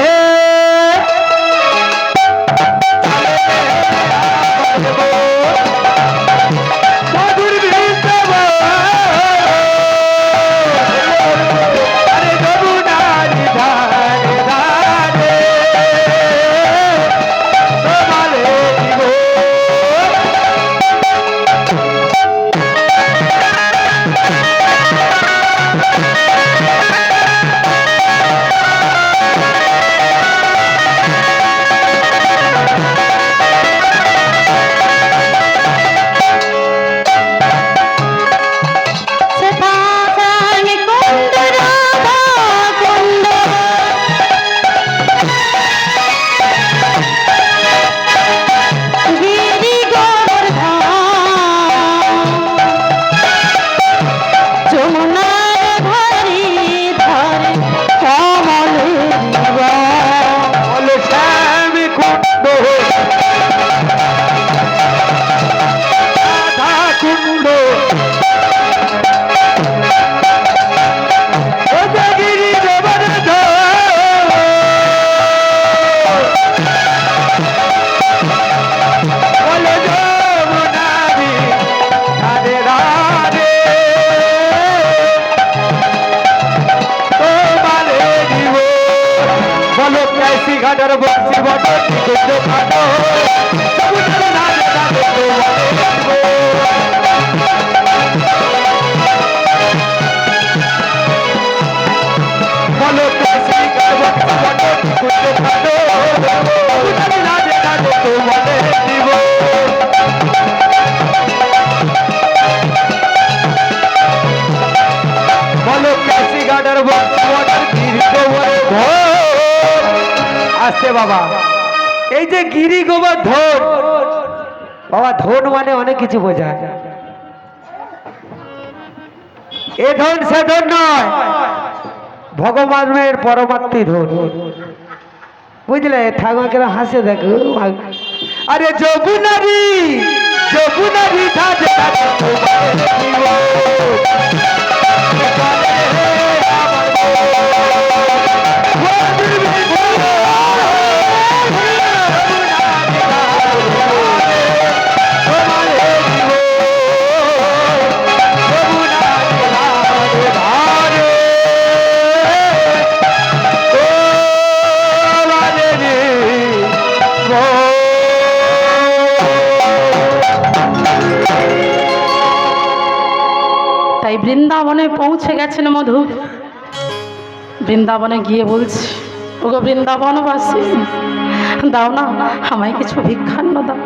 Speaker 2: কুঞ্জ খাটো যমুনার নাদে নাদে তোমারে দিব। বলো কাশী গর্ভবতী বলো কুঞ্জ খাটো যমুনার নাদে নাদে তোমারে দিব। বলো কাশী গাডার বক্সি ওয়াটার গিরি গোবর্ধন। আসতে বাবা, এই যে গিরি গোবর্ধন বাবা, ধন মানে অনেক কিছু বোঝায়। এ ধন সে ধন নয়, ভগবানের পরমাত্মী ধন, বুঝলে? ঠাকুমাকে হাসে দেখো। আরে যমুনারি যমুনারি ধারে ধারে তোমারে দিব।
Speaker 1: তাই বৃন্দাবনে পৌঁছে গেছেন মধু। বৃন্দাবনে গিয়ে বলছি, ওগো বৃন্দাবনবাসী, দাও না আমায় কিছু ভিক্ষান্ন দাও।